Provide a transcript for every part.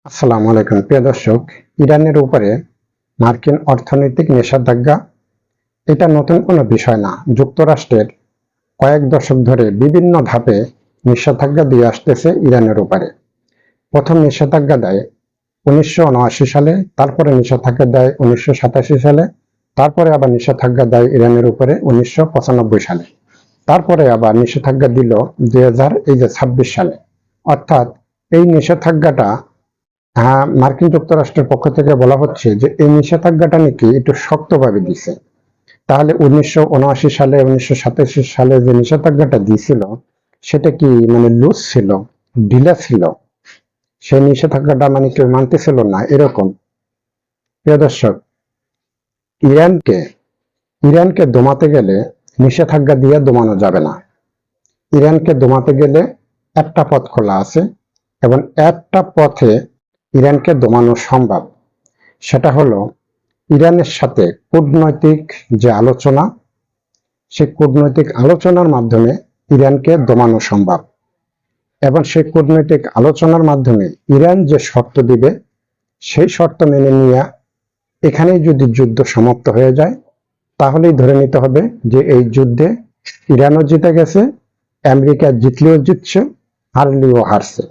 আসসালামু আলাইকুম প্রিয় দর্শক। ইরানের উপরে মার্কিন অর্থনৈতিক নিষেধাজ্ঞা এটা নতুন কোনো বিষয় না। যুক্তরাষ্ট্রের কয়েক দশক ধরে বিভিন্ন ধাপে নিষেধাজ্ঞা দিয়ে আসতেছে ইরানের উপরে। প্রথম নিষেধাজ্ঞা দেয় 1979 সালে, তারপরে নিষেধাজ্ঞা দেয় 1987 সালে, তারপরে আবার নিষেধাজ্ঞা দেয় ইরানের উপরে 1995 সালে, তারপরে আবার নিষেধাজ্ঞা দিল 2026 সালে। অর্থাৎ এই নিষেধাজ্ঞাটা মার্কিন যুক্তরাষ্ট্রের পক্ষ থেকে বলা হচ্ছে যে এই নিষেধাজ্ঞাটা নাকি একটু শক্তভাবে দিছে। তাহলে 1979 সালে 1987 সালে যে নিষেধাজ্ঞাটা দিয়েছিল সেটা কি মানে লুজ ছিল, ঢিলা ছিল? সেই নিষেধাজ্ঞাটা মানে কেউ মানতেছিল না এরকম। প্রিয় দর্শক, ইরানকে ইরানকে দমাতে গেলে নিষেধাজ্ঞা দিয়ে দমানো যাবে না। ইরানকে দমাতে গেলে একটা পথ খোলা আছে এবং একটা পথে ইরানকে দমানো সম্ভব। সেটা হলো ইরানের সাথে কূটনৈতিক যে আলোচনা, সেই কূটনৈতিক আলোচনার মাধ্যমে ইরানকে দমানো সম্ভব। এবং সেই কূটনৈতিক আলোচনার মাধ্যমে ইরান যে শর্ত দিবে সেই শর্ত মেনে নিয়ে এখানেই যদি যুদ্ধ সমাপ্ত হয়ে যায়, তাহলেই ধরে নিতে হবে যে এই যুদ্ধে ইরানও জিতে গেছে, আমেরিকা জিতলেও জিতছে, হারলেও হারছে।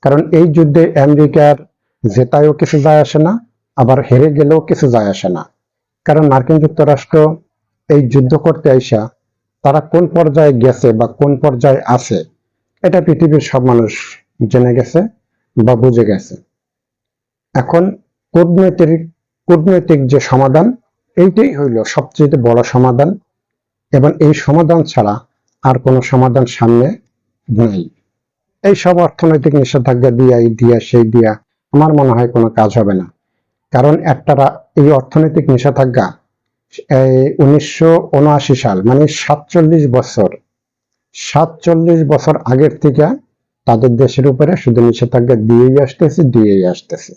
কারণ এই যুদ্ধে আমেরিকার জেতায়ও কিছু যায় আসে না, আবার হেরে গেলেও কিছু যায় আসে না। কারণ মার্কিন যুক্তরাষ্ট্র এই যুদ্ধ করতে আইসা তারা কোন পর্যায়ে গেছে বা কোন পর্যায়ে আছে এটা পৃথিবীর সব মানুষ জেনে গেছে বা বুঝে গেছে। এখন কূটনৈতিক কূটনৈতিক যে সমাধান, এইটাই হইল সবচেয়ে বড় সমাধান এবং এই সমাধান ছাড়া আর কোনো সমাধান সামনে নেই। এই সব অর্থনৈতিক নিষেধাজ্ঞা দিয়া সেই দিয়া আমার মনে হয় কোনো কাজ হবে না। কারণ এই অর্থনৈতিক নিষেধাজ্ঞা 1979 সাল মানে 47 বছর আগের থেকে তাদের দেশের উপরে শুধু নিষেধাজ্ঞা দিয়েই আসতেছে।